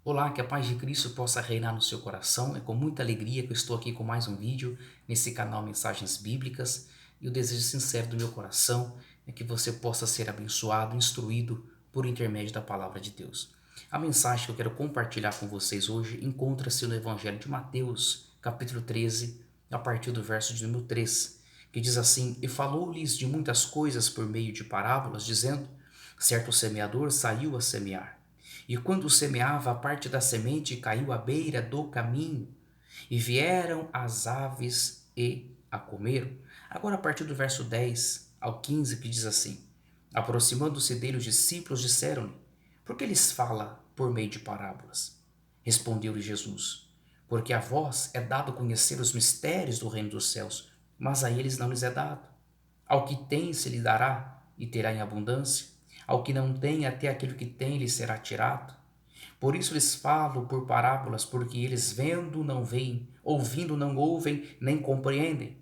Olá, que a paz de Cristo possa reinar no seu coração. É com muita alegria que eu estou aqui com mais um vídeo nesse canal Mensagens Bíblicas. E o desejo sincero do meu coração é que você possa ser abençoado, instruído por intermédio da palavra de Deus. A mensagem que eu quero compartilhar com vocês hoje encontra-se no Evangelho de Mateus, capítulo 13, a partir do verso de número 3, que diz assim: E falou-lhes de muitas coisas por meio de parábolas, dizendo: Certo semeador saiu a semear. E quando semeava, a parte da semente caiu à beira do caminho, e vieram as aves e a comeram. Agora, a partir do verso 10 ao 15, que diz assim: Aproximando-se dele, os discípulos disseram-lhe: Por que lhes fala por meio de parábolas? Respondeu-lhe Jesus: Porque a vós é dado conhecer os mistérios do reino dos céus, mas a eles não lhes é dado. Ao que tem se lhe dará, e terá em abundância. Ao que não tem, até aquilo que tem lhe será tirado. Por isso lhes falo por parábolas, porque eles vendo não veem, ouvindo não ouvem, nem compreendem.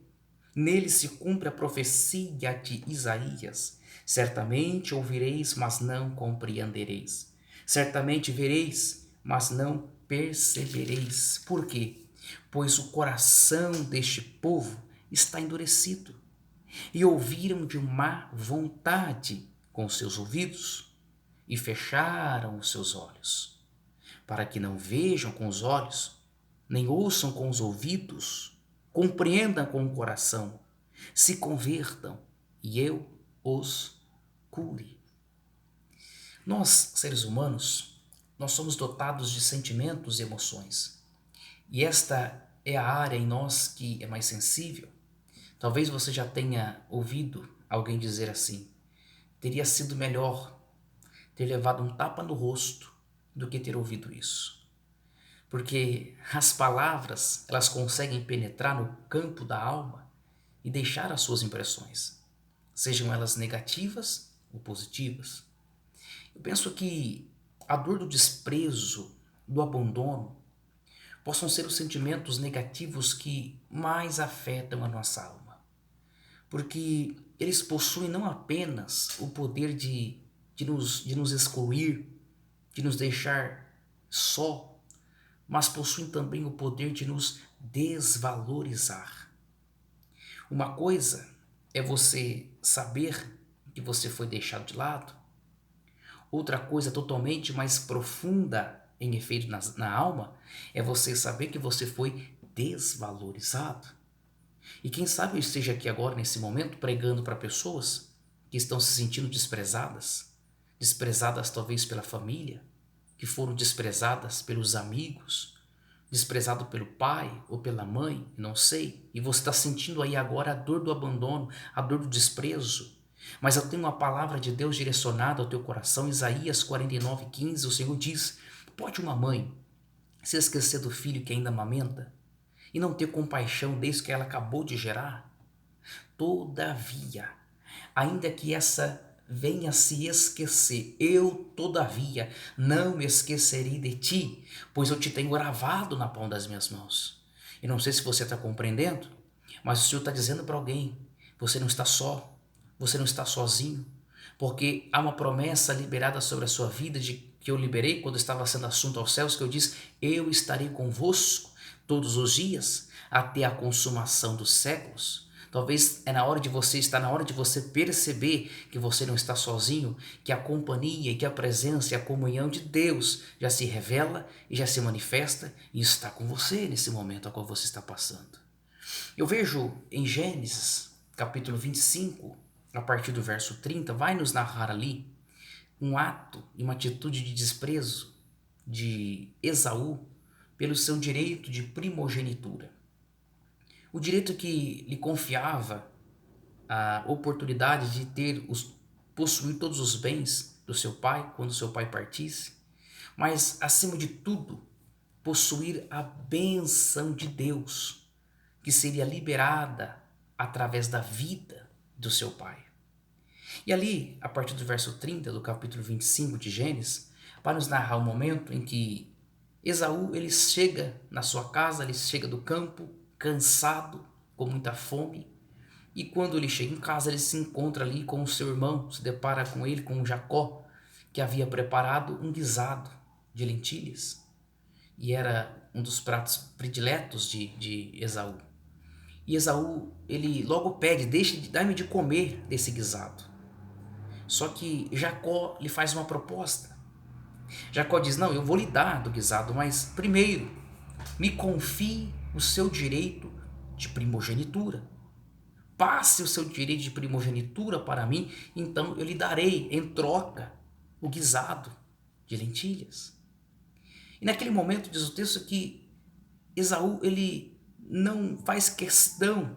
Nele se cumpre a profecia de Isaías. Certamente ouvireis, mas não compreendereis. Certamente vereis, mas não percebereis. Por quê? Pois o coração deste povo está endurecido, e ouviram de má vontade com seus ouvidos, e fecharam os seus olhos, para que não vejam com os olhos, nem ouçam com os ouvidos, compreendam com o coração, se convertam e eu os cure. Nós, seres humanos, nós somos dotados de sentimentos e emoções. E esta é a área em nós que é mais sensível. Talvez você já tenha ouvido alguém dizer assim: teria sido melhor ter levado um tapa no rosto do que ter ouvido isso. Porque as palavras, elas conseguem penetrar no campo da alma e deixar as suas impressões, sejam elas negativas ou positivas. Eu penso que a dor do desprezo, do abandono, possam ser os sentimentos negativos que mais afetam a nossa alma, porque eles possuem não apenas o poder de nos excluir, de nos deixar só, mas possuem também o poder de nos desvalorizar. Uma coisa é você saber que você foi deixado de lado, outra coisa totalmente mais profunda em efeito na alma é você saber que você foi desvalorizado. E quem sabe eu esteja aqui agora, nesse momento, pregando para pessoas que estão se sentindo desprezadas, desprezadas talvez pela família, que foram desprezadas pelos amigos, desprezado pelo pai ou pela mãe, não sei, e você está sentindo aí agora a dor do abandono, a dor do desprezo. Mas eu tenho uma palavra de Deus direcionada ao teu coração, Isaías 49:15, o Senhor diz: Pode uma mãe se esquecer do filho que ainda amamenta e não ter compaixão desde que ela acabou de gerar? Todavia, ainda que essa venha se esquecer, eu, todavia, não me esquecerei de ti, pois eu te tenho gravado na palma das minhas mãos. E não sei se você está compreendendo, mas o Senhor está dizendo para alguém: você não está só, você não está sozinho, porque há uma promessa liberada sobre a sua vida de que eu liberei quando estava sendo assunto aos céus, que eu disse: eu estarei convosco todos os dias até a consumação dos séculos. Talvez está na hora de você perceber que você não está sozinho, que a companhia e que a presença e a comunhão de Deus já se revela e já se manifesta e está com você nesse momento a qual você está passando. Eu vejo em Gênesis, capítulo 25, a partir do verso 30, vai nos narrar ali um ato e uma atitude de desprezo de Esaú pelo seu direito de primogenitura. O direito que lhe confiava a oportunidade de possuir todos os bens do seu pai quando seu pai partisse, mas acima de tudo, possuir a bênção de Deus, que seria liberada através da vida do seu pai. E ali, a partir do verso 30 do capítulo 25 de Gênesis, vai nos narrar o momento em que Esaú ele chega na sua casa, ele chega do campo, cansado, com muita fome, e quando ele chega em casa, ele se encontra ali com o seu irmão, se depara com ele, com Jacó, que havia preparado um guisado de lentilhas. e era um dos pratos prediletos de Esaú. E Esaú, ele logo pede, dá-me de comer desse guisado. Só que Jacó lhe faz uma proposta. Jacó diz, não, eu vou lhe dar do guisado, mas primeiro, me confie o seu direito de primogenitura. Passe o seu direito de primogenitura para mim, então eu lhe darei em troca o guisado de lentilhas. E naquele momento diz o texto que Esaú, ele não faz questão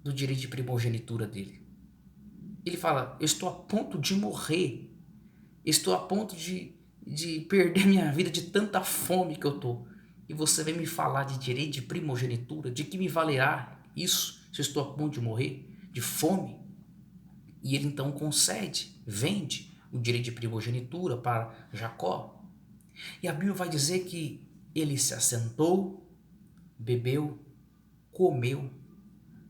do direito de primogenitura dele. Ele fala, eu estou a ponto de morrer, estou a ponto de perder minha vida de tanta fome que eu estou. E você vem me falar de direito de primogenitura, de que me valerá isso se eu estou a ponto de morrer de fome? E ele então concede, vende o direito de primogenitura para Jacó. E a Bíblia vai dizer que ele se assentou, bebeu, comeu,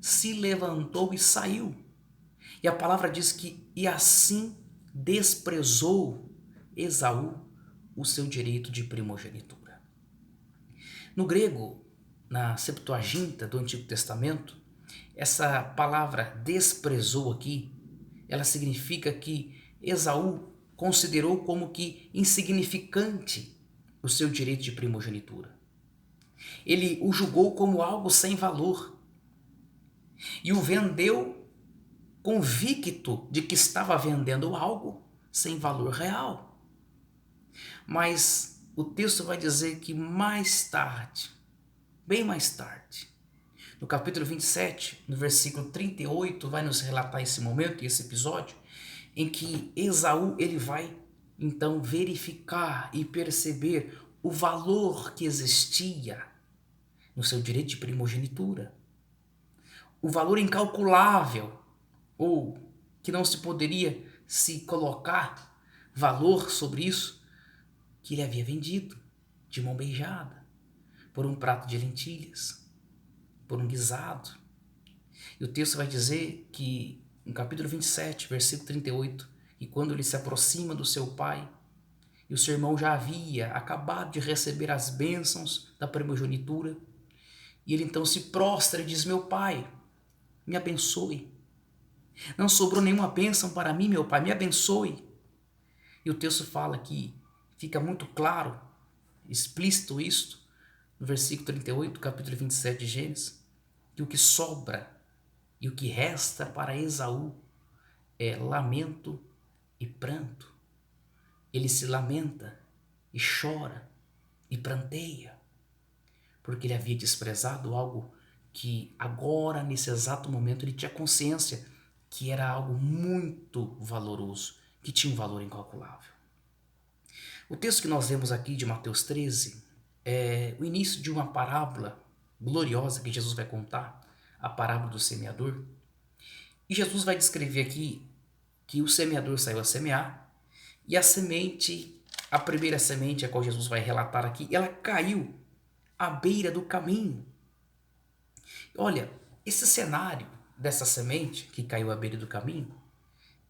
se levantou e saiu. E a palavra diz que, e assim desprezou Esaú o seu direito de primogenitura. No grego, na Septuaginta do Antigo Testamento, essa palavra desprezou aqui, ela significa que Esaú considerou como que insignificante o seu direito de primogenitura. Ele o julgou como algo sem valor e o vendeu convicto de que estava vendendo algo sem valor real. Mas o texto vai dizer que mais tarde, bem mais tarde, no capítulo 27, no versículo 38, vai nos relatar esse momento e esse episódio em que Esaú ele vai então verificar e perceber o valor que existia no seu direito de primogenitura. O valor incalculável, ou que não se poderia se colocar valor sobre isso, que ele havia vendido de mão beijada, por um prato de lentilhas, por um guisado. E o texto vai dizer que, no capítulo 27, versículo 38, que quando ele se aproxima do seu pai, e o seu irmão já havia acabado de receber as bênçãos da primogenitura, e ele então se prostra e diz, meu pai, me abençoe. Não sobrou nenhuma bênção para mim, meu pai, me abençoe. E o texto fala que fica muito claro, explícito isto, no versículo 38, capítulo 27 de Gênesis, que o que sobra e o que resta para Esaú é lamento e pranto. Ele se lamenta e chora e pranteia, porque ele havia desprezado algo que agora, nesse exato momento, ele tinha consciência que era algo muito valoroso, que tinha um valor incalculável. O texto que nós lemos aqui de Mateus 13 é o início de uma parábola gloriosa que Jesus vai contar, a parábola do semeador. E Jesus vai descrever aqui que o semeador saiu a semear e a semente, a primeira semente, a qual Jesus vai relatar aqui, ela caiu à beira do caminho. Olha, esse cenário dessa semente que caiu à beira do caminho,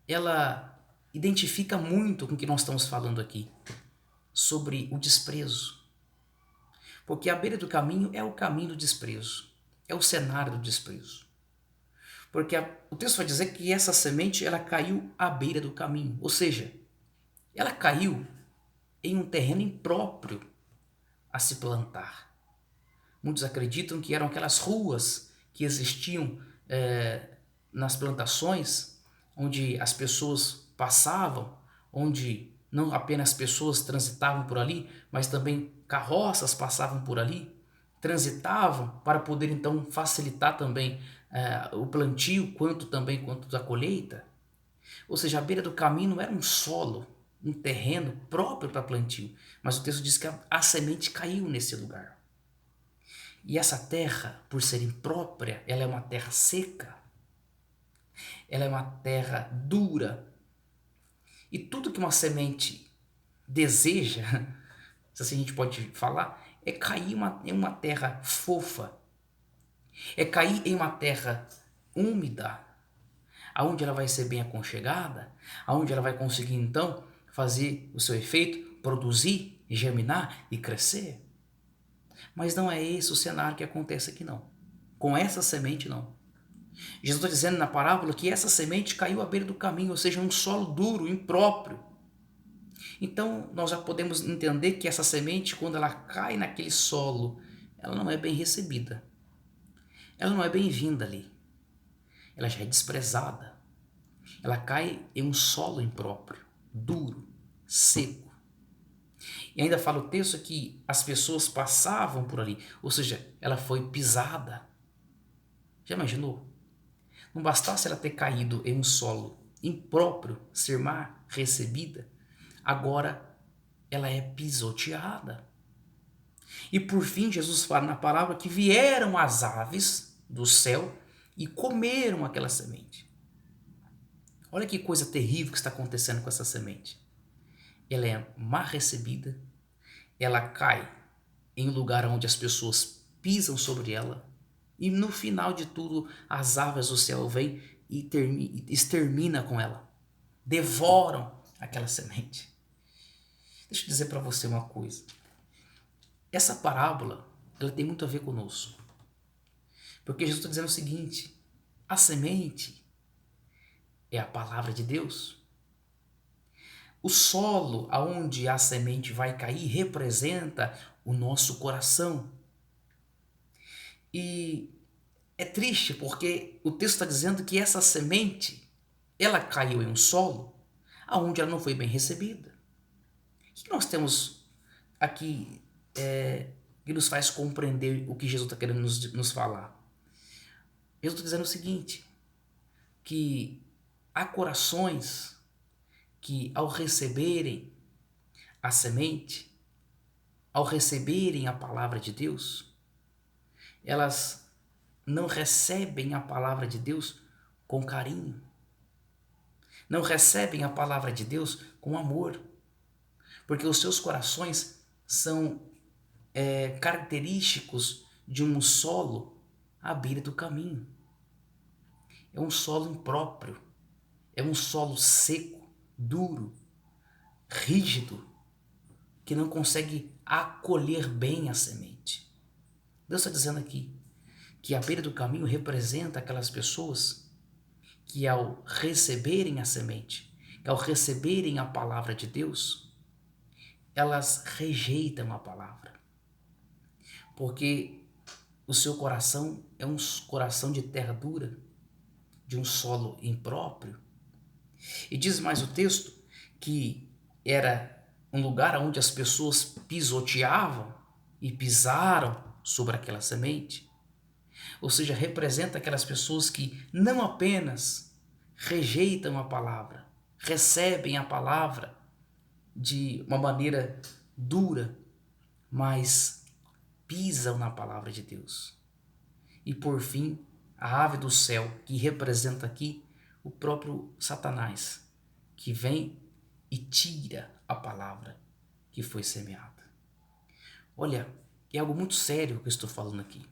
ela identifica muito com o que nós estamos falando aqui, sobre o desprezo. Porque a beira do caminho é o caminho do desprezo, é o cenário do desprezo. Porque o texto vai dizer que essa semente ela caiu à beira do caminho, ou seja, ela caiu em um terreno impróprio a se plantar. Muitos acreditam que eram aquelas ruas que existiam nas plantações, onde as pessoas passavam, onde não apenas pessoas transitavam por ali, mas também carroças passavam por ali, transitavam para poder então facilitar também o plantio, quanto a colheita. Ou seja, a beira do caminho não era um solo, um terreno próprio para plantio, mas o texto diz que a semente caiu nesse lugar. E essa terra, por ser imprópria, ela é uma terra seca, ela é uma terra dura. E tudo que uma semente deseja, se assim a gente pode falar, é cair em uma terra fofa, é cair em uma terra úmida, aonde ela vai ser bem aconchegada, aonde ela vai conseguir então fazer o seu efeito, produzir, germinar e crescer. Mas não é esse o cenário que acontece aqui não. Com essa semente não. Jesus está dizendo na parábola que essa semente caiu à beira do caminho, ou seja, um solo duro, impróprio. Então nós já podemos entender que essa semente, quando ela cai naquele solo, ela não é bem recebida. Ela não é bem-vinda ali. Ela já é desprezada. Ela cai em um solo impróprio, duro, seco. E ainda fala o texto que as pessoas passavam por ali, ou seja, ela foi pisada. Já imaginou? Não bastasse ela ter caído em um solo impróprio, ser má recebida, agora ela é pisoteada. E por fim, Jesus fala na palavra que vieram as aves do céu e comeram aquela semente. Olha que coisa terrível que está acontecendo com essa semente. Ela é má recebida, ela cai em um lugar onde as pessoas pisam sobre ela, e no final de tudo, as aves do céu vêm e extermina com ela, devoram aquela semente. Deixa eu dizer para você uma coisa. Essa parábola, ela tem muito a ver conosco. Porque Jesus está dizendo o seguinte: a semente é a palavra de Deus. O solo aonde a semente vai cair representa o nosso coração. E é triste porque o texto está dizendo que essa semente, ela caiu em um solo aonde ela não foi bem recebida. O que nós temos aqui que nos faz compreender o que Jesus está querendo nos falar? Jesus está dizendo o seguinte, que há corações que ao receberem a semente, ao receberem a palavra de Deus, elas não recebem a palavra de Deus com carinho, não recebem a palavra de Deus com amor, porque os seus corações são característicos de um solo à beira do caminho. É um solo impróprio, é um solo seco, duro, rígido, que não consegue acolher bem a semente. Deus está dizendo aqui que a beira do caminho representa aquelas pessoas que ao receberem a semente, que ao receberem a palavra de Deus, elas rejeitam a palavra. Porque o seu coração é um coração de terra dura, de um solo impróprio. E diz mais o texto que era um lugar onde as pessoas pisoteavam e pisaram sobre aquela semente. Ou seja, representa aquelas pessoas que não apenas rejeitam a palavra, recebem a palavra de uma maneira dura, mas pisam na palavra de Deus. E por fim, a ave do céu, que representa aqui o próprio Satanás, que vem e tira a palavra que foi semeada. Olha, é algo muito sério que eu estou falando aqui.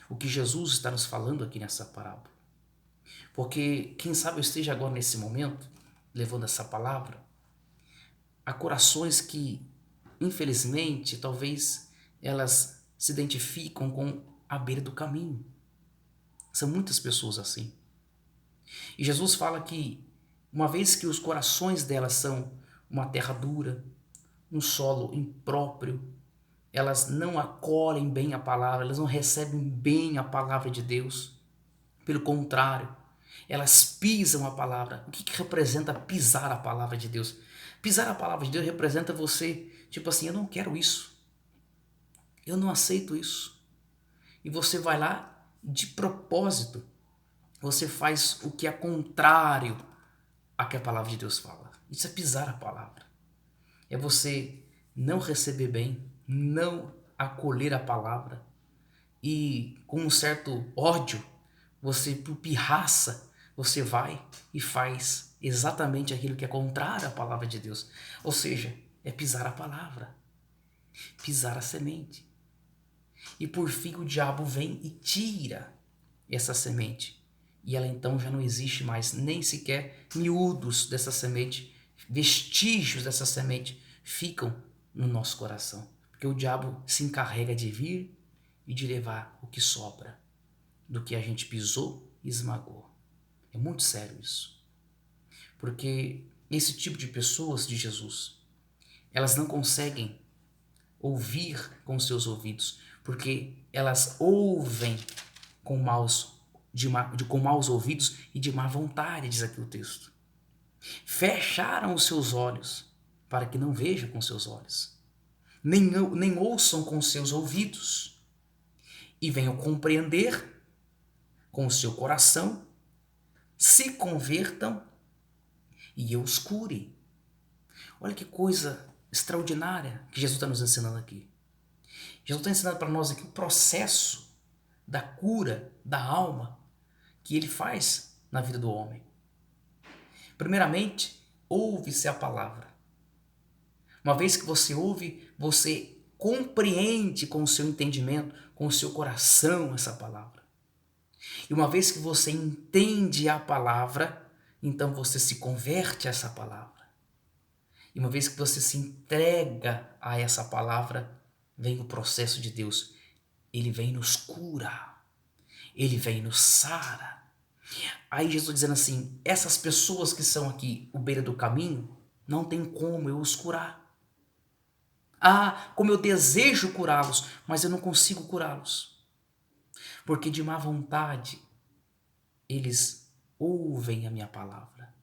O que Jesus está nos falando aqui nessa parábola. Porque, quem sabe eu esteja agora nesse momento, levando essa palavra, a corações que, infelizmente, talvez elas se identificam com a beira do caminho. São muitas pessoas assim. E Jesus fala que, uma vez que os corações delas são uma terra dura, um solo impróprio, elas não acolhem bem a palavra, elas não recebem bem a palavra de Deus. Pelo contrário, elas pisam a palavra. O que representa pisar a palavra de Deus? Pisar a palavra de Deus representa você, tipo assim, eu não quero isso. Eu não aceito isso. E você vai lá, de propósito, você faz o que é contrário a que a palavra de Deus fala. Isso é pisar a palavra. É você não receber bem, não acolher a palavra e com um certo ódio, você por pirraça, você vai e faz exatamente aquilo que é contrário à palavra de Deus. Ou seja, é pisar a palavra, pisar a semente. E por fim o diabo vem e tira essa semente. E ela então já não existe mais, nem sequer miúdos dessa semente, vestígios dessa semente ficam no nosso coração. Porque o diabo se encarrega de vir e de levar o que sobra do que a gente pisou e esmagou. É muito sério isso. Porque esse tipo de pessoas de Jesus, elas não conseguem ouvir com seus ouvidos, porque elas ouvem com com maus ouvidos e de má vontade, diz aqui o texto. Fecharam os seus olhos para que não vejam com seus olhos, nem ouçam com seus ouvidos, e venham compreender com o seu coração, se convertam e eu os cure. Olha que coisa extraordinária que Jesus está nos ensinando aqui. Jesus está ensinando para nós aqui o processo da cura da alma que ele faz na vida do homem. Primeiramente, ouve-se a palavra. Uma vez que você ouve, você compreende com o seu entendimento, com o seu coração essa palavra. E uma vez que você entende a palavra, então você se converte a essa palavra. E uma vez que você se entrega a essa palavra, vem o processo de Deus. Ele vem nos cura. Ele vem nos sara. Aí Jesus dizendo assim, essas pessoas que são aqui, à beira do caminho, não tem como eu os curar. Ah, como eu desejo curá-los, mas eu não consigo curá-los. Porque de má vontade, eles ouvem a minha palavra.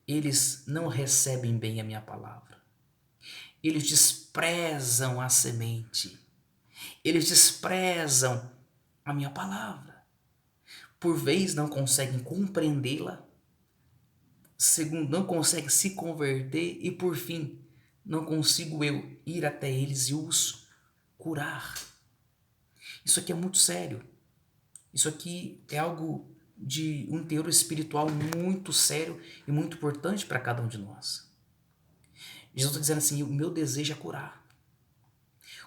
Eles não recebem bem a minha palavra. Eles desprezam a semente. Eles desprezam a minha palavra. Por vez não conseguem compreendê-la. Segundo, não conseguem se converter. E por fim, não consigo eu ir até eles e os curar. Isso aqui é muito sério. Isso aqui é algo de um teor espiritual muito sério e muito importante para cada um de nós. Jesus está dizendo assim, o meu desejo é curar.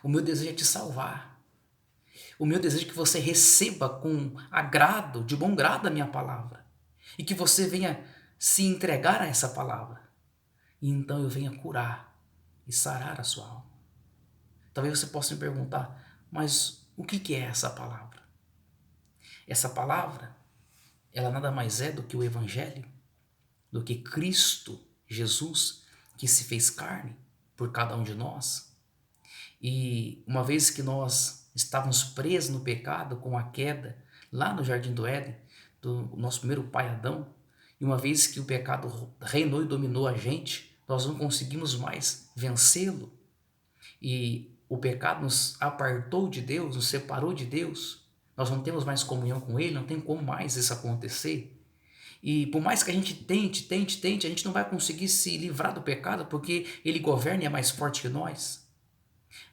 O meu desejo é te salvar. O meu desejo é que você receba com agrado, de bom grado a minha palavra. E que você venha se entregar a essa palavra. E então eu venha curar e sarar a sua alma. Talvez você possa me perguntar, mas o que é essa palavra? Essa palavra, ela nada mais é do que o Evangelho, do que Cristo, Jesus, que se fez carne por cada um de nós. E uma vez que nós estávamos presos no pecado com a queda, lá no Jardim do Éden, do nosso primeiro pai Adão, e uma vez que o pecado reinou e dominou a gente, nós não conseguimos mais vencê-lo. E o pecado nos apartou de Deus, nos separou de Deus. Nós não temos mais comunhão com Ele, não tem como mais isso acontecer. E por mais que a gente tente, a gente não vai conseguir se livrar do pecado, porque ele governa e é mais forte que nós.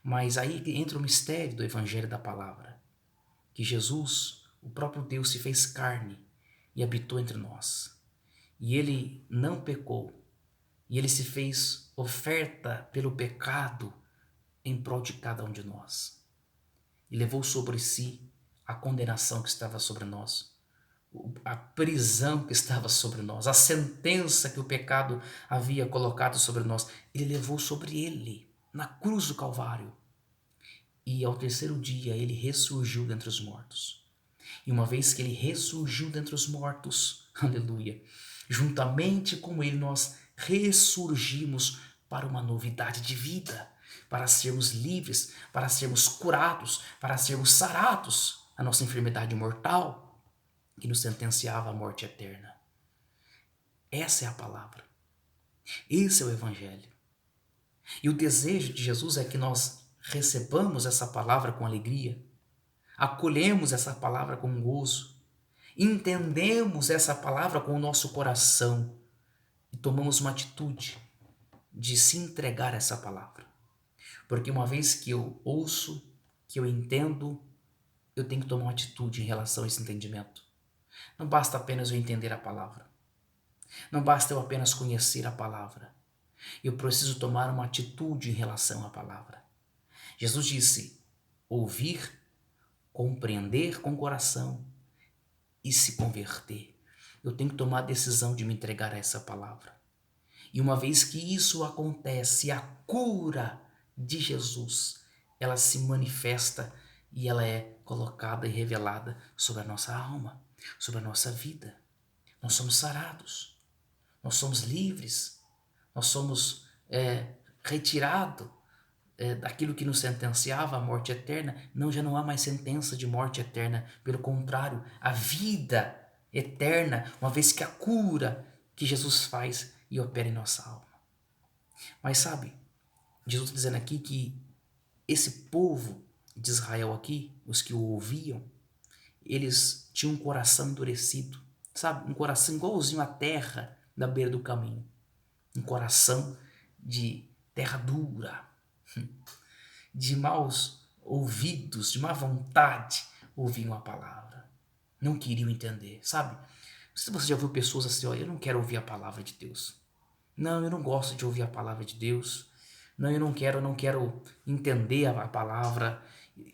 Mas aí entra o mistério do Evangelho da Palavra, que Jesus, o próprio Deus, se fez carne e habitou entre nós. E ele não pecou, e ele se fez oferta pelo pecado em prol de cada um de nós. E levou sobre si a condenação que estava sobre nós, a prisão que estava sobre nós, a sentença que o pecado havia colocado sobre nós. Ele levou sobre ele, na cruz do Calvário. E ao terceiro dia ele ressurgiu dentre os mortos. E uma vez que ele ressurgiu dentre os mortos, aleluia, juntamente com ele nós ressurgimos para uma novidade de vida, para sermos livres, para sermos curados, para sermos sarados da nossa enfermidade mortal que nos sentenciava à morte eterna. Essa é a palavra. Esse é o Evangelho. E o desejo de Jesus é que nós recebamos essa palavra com alegria, acolhemos essa palavra com gozo, entendemos essa palavra com o nosso coração e tomamos uma atitude de se entregar a essa palavra. Porque uma vez que eu ouço, que eu entendo, eu tenho que tomar uma atitude em relação a esse entendimento. Não basta apenas eu entender a palavra. Não basta eu apenas conhecer a palavra. Eu preciso tomar uma atitude em relação à palavra. Jesus disse, ouvir, compreender com o coração e se converter. Eu tenho que tomar a decisão de me entregar a essa palavra. E uma vez que isso acontece, a cura de Jesus, ela se manifesta e ela é colocada e revelada sobre a nossa alma, sobre a nossa vida. Nós somos sarados, nós somos livres, nós somos retirados daquilo que nos sentenciava à morte eterna. Não, já não há mais sentença de morte eterna. Pelo contrário, a vida eterna, uma vez que a cura que Jesus faz e opera em nossa alma. Mas sabe, Jesus está dizendo aqui que esse povo de Israel aqui, os que o ouviam, eles tinham um coração endurecido, sabe? Um coração igualzinho à terra da beira do caminho. Um coração de terra dura, de maus ouvidos, de má vontade, ouviam a palavra. Não queriam entender, sabe? Se você já ouviu pessoas assim, olha, eu não quero ouvir a palavra de Deus. Não, eu não gosto de ouvir a palavra de Deus. Não, eu não quero entender a palavra.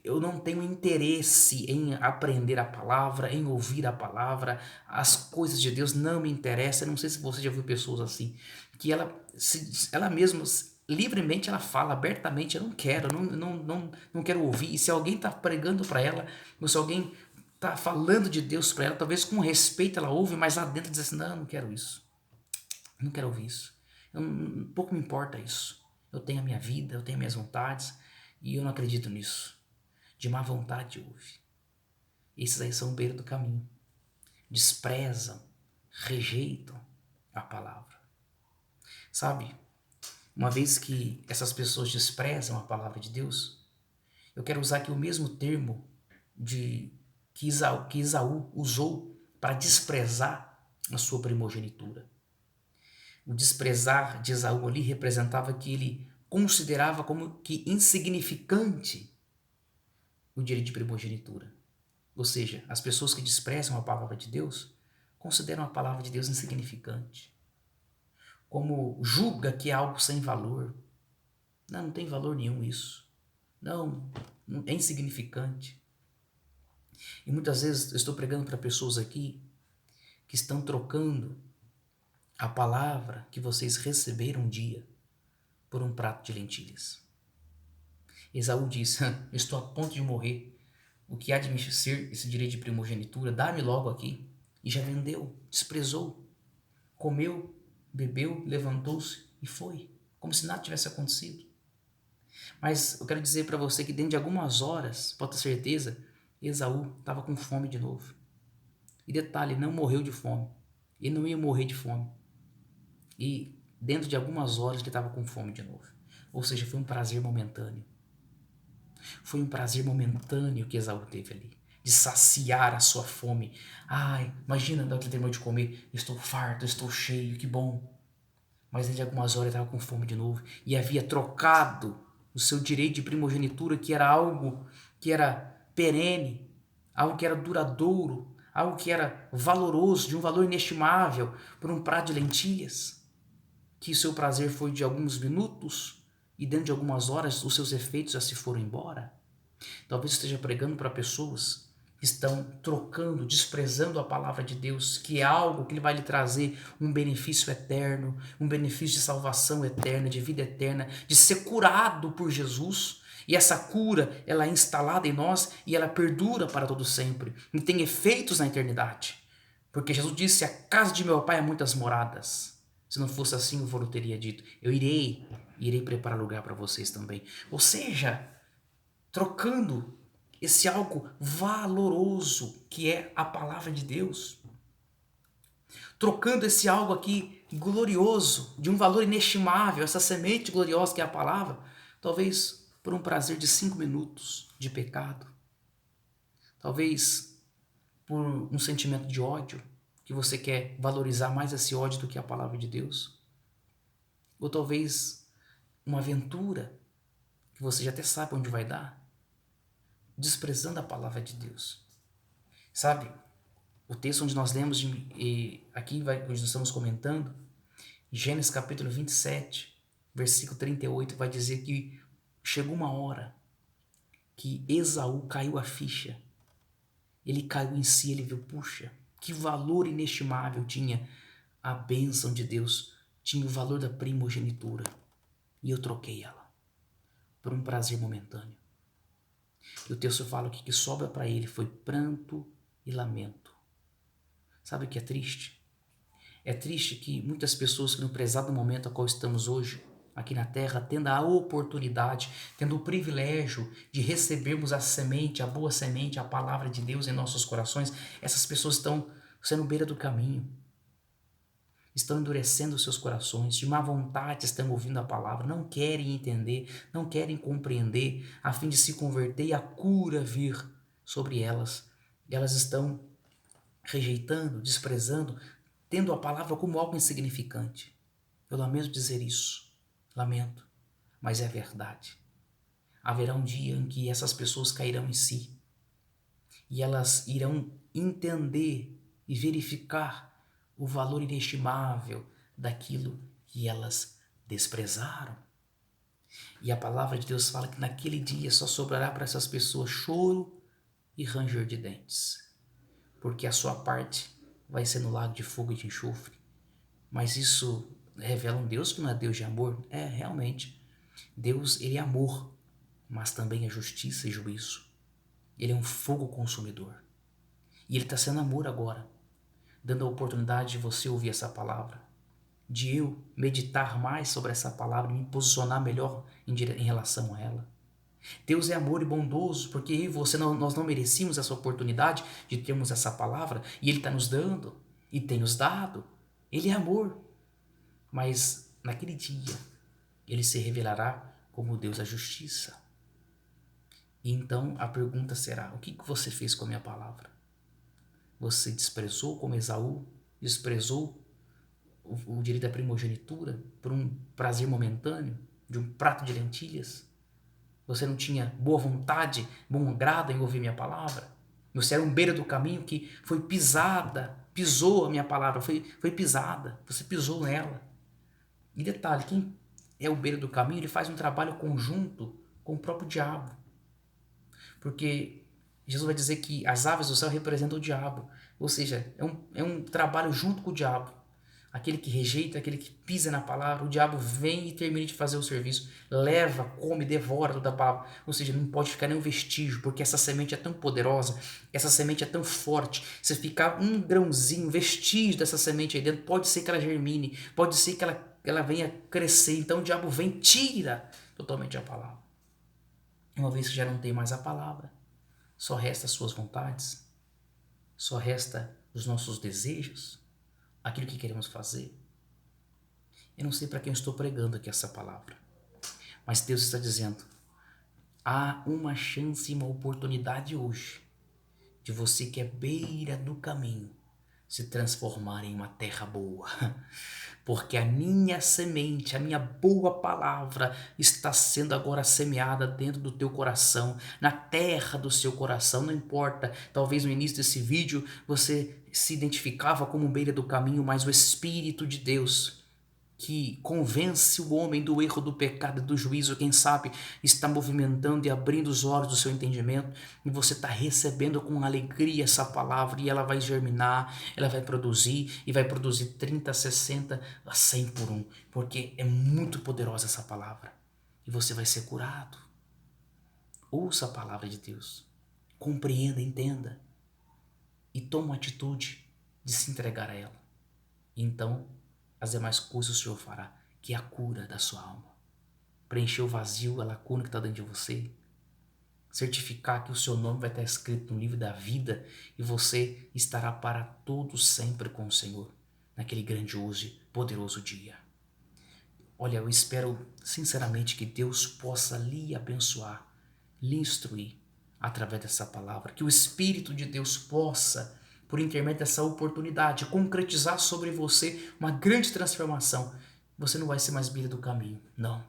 Eu não tenho interesse em aprender a palavra, em ouvir a palavra. As coisas de Deus não me interessam. Eu não sei se você já viu pessoas assim, que ela mesma, livremente, ela fala abertamente, eu não quero, não quero ouvir. E se alguém está pregando para ela, ou se alguém está falando de Deus para ela, talvez com respeito ela ouve, mas lá dentro diz assim, não quero isso. Não quero ouvir isso. Pouco me importa isso. Eu tenho a minha vida, eu tenho minhas vontades e eu não acredito nisso. De má vontade ouve. Esses aí são o beira do caminho. Desprezam, rejeitam a palavra. Sabe, uma vez que essas pessoas desprezam a palavra de Deus, eu quero usar aqui o mesmo termo que Esaú usou para desprezar a sua primogenitura. O desprezar de Esaú ali representava que ele considerava como que insignificante o direito de primogenitura. Ou seja, as pessoas que desprezam a palavra de Deus consideram a palavra de Deus insignificante. Como julga que é algo sem valor. Não tem valor nenhum isso. Não, é insignificante. E muitas vezes eu estou pregando para pessoas aqui que estão trocando a palavra que vocês receberam um dia por um prato de lentilhas. Esaú diz, estou a ponto de morrer. O que há de me ser esse direito de primogenitura? Dá-me logo aqui. E já vendeu, desprezou, comeu, bebeu, levantou-se e foi, como se nada tivesse acontecido. Mas eu quero dizer para você que dentro de algumas horas, pode ter certeza, Esaú estava com fome de novo. E detalhe, não morreu de fome. Ele não ia morrer de fome. E dentro de algumas horas ele estava com fome de novo. Ou seja, foi um prazer momentâneo. Foi um prazer momentâneo que Esaú teve ali, de saciar a sua fome. Ai, imagina na hora que ele terminou de comer, estou farto, estou cheio, que bom. Mas dentro de algumas horas ele estava com fome de novo e havia trocado o seu direito de primogenitura, que era algo que era perene, algo que era duradouro, algo que era valoroso, de um valor inestimável, por um prato de lentilhas, que o seu prazer foi de alguns minutos e dentro de algumas horas os seus efeitos já se foram embora. Talvez esteja pregando para pessoas que estão trocando, desprezando a palavra de Deus, que é algo que ele vai lhe trazer um benefício eterno, um benefício de salvação eterna, de vida eterna, de ser curado por Jesus. E essa cura, ela é instalada em nós e ela perdura para todo sempre e tem efeitos na eternidade. Porque Jesus disse, a casa de meu pai há muitas moradas. Se não fosse assim, o vô teria dito, eu irei preparar lugar para vocês também. Ou seja, trocando esse algo valoroso que é a palavra de Deus, trocando esse algo aqui glorioso, de um valor inestimável, essa semente gloriosa que é a palavra, talvez por um prazer de 5 minutos de pecado, talvez por um sentimento de ódio, que você quer valorizar mais esse ódio do que a palavra de Deus, ou talvez uma aventura que você já até sabe onde vai dar, desprezando a palavra de Deus. Sabe, o texto onde nós lemos, aqui onde nós estamos comentando, Gênesis capítulo 27, versículo 38, vai dizer que chegou uma hora que Esaú caiu a ficha. Ele caiu em si, ele viu, puxa, que valor inestimável tinha a bênção de Deus, tinha o valor da primogenitura. E eu troquei ela por um prazer momentâneo. E o texto fala que o que sobra para ele foi pranto e lamento. Sabe o que é triste? É triste que muitas pessoas que no prezado momento a qual estamos hoje, aqui na terra, tendo a oportunidade, tendo o privilégio de recebermos a semente, a boa semente, a palavra de Deus em nossos corações, essas pessoas estão sendo beira do caminho, estão endurecendo seus corações, de má vontade estão ouvindo a palavra, não querem entender, não querem compreender, a fim de se converter e a cura vir sobre elas. E elas estão rejeitando, desprezando, tendo a palavra como algo insignificante. Eu lamento dizer isso, lamento, mas é verdade. Haverá um dia em que essas pessoas cairão em si e elas irão entender e verificar o valor inestimável daquilo que elas desprezaram. E a palavra de Deus fala que naquele dia só sobrará para essas pessoas choro e ranger de dentes, porque a sua parte vai ser no lago de fogo e de enxofre. Mas isso revela um Deus que não é Deus de amor? É, realmente. Deus, ele é amor, mas também é justiça e juízo. Ele é um fogo consumidor. E ele está sendo amor agora, dando a oportunidade de você ouvir essa palavra, de eu meditar mais sobre essa palavra e me posicionar melhor em relação a ela. Deus é amor e bondoso, porque eu e você, nós não merecíamos essa oportunidade de termos essa palavra, e Ele está nos dando, e tem nos dado. Ele é amor. Mas naquele dia, Ele se revelará como Deus da justiça. E então a pergunta será, o que você fez com a minha palavra? Você desprezou como Esaú, desprezou o direito da primogenitura por um prazer momentâneo, de um prato de lentilhas? Você não tinha boa vontade, bom grado em ouvir minha palavra? Você era um beira do caminho que foi pisada, pisou a minha palavra, foi pisada, você pisou nela. E detalhe, quem é o beira do caminho, ele faz um trabalho conjunto com o próprio diabo. Porque Jesus vai dizer que as aves do céu representam o diabo. Ou seja, é um trabalho junto com o diabo. Aquele que rejeita, aquele que pisa na palavra, o diabo vem e termina de fazer o serviço. Leva, come, devora toda a palavra. Ou seja, não pode ficar nenhum vestígio, porque essa semente é tão poderosa, essa semente é tão forte. Se ficar um grãozinho, vestígio dessa semente aí dentro, pode ser que ela germine, pode ser que ela venha crescer. Então o diabo vem, tira totalmente a palavra. Uma vez que já não tem mais a palavra, só resta as suas vontades, só resta os nossos desejos, aquilo que queremos fazer. Eu não sei para quem eu estou pregando aqui essa palavra, mas Deus está dizendo, há uma chance e uma oportunidade hoje de você que é beira do caminho se transformar em uma terra boa. Porque a minha semente, a minha boa palavra está sendo agora semeada dentro do teu coração, na terra do seu coração, não importa. Talvez no início desse vídeo você se identificava como beira do caminho, mas o Espírito de Deus que convence o homem do erro, do pecado e do juízo, quem sabe está movimentando e abrindo os olhos do seu entendimento, e você está recebendo com alegria essa palavra, e ela vai germinar, ela vai produzir, e vai produzir 30, 60, a 100 por um, porque é muito poderosa essa palavra, e você vai ser curado. Ouça a palavra de Deus, compreenda, entenda, e toma uma atitude de se entregar a ela. Então, as demais coisas o Senhor fará, que é a cura da sua alma. Preencher o vazio, a lacuna que está dentro de você. Certificar que o seu nome vai estar escrito no livro da vida e você estará para todos sempre com o Senhor, naquele grandioso e poderoso dia. Olha, eu espero sinceramente que Deus possa lhe abençoar, lhe instruir através dessa palavra, que o Espírito de Deus possa, por intermédio dessa oportunidade, concretizar sobre você uma grande transformação. Você não vai ser mais beira do caminho, não.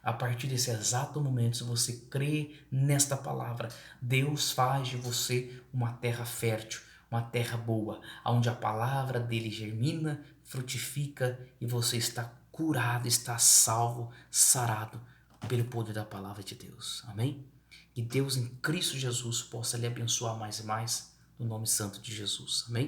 A partir desse exato momento, se você crê nesta palavra, Deus faz de você uma terra fértil, uma terra boa, onde a palavra dele germina, frutifica e você está curado, está salvo, sarado pelo poder da palavra de Deus. Amém? Que Deus em Cristo Jesus possa lhe abençoar mais e mais, no nome santo de Jesus. Amém?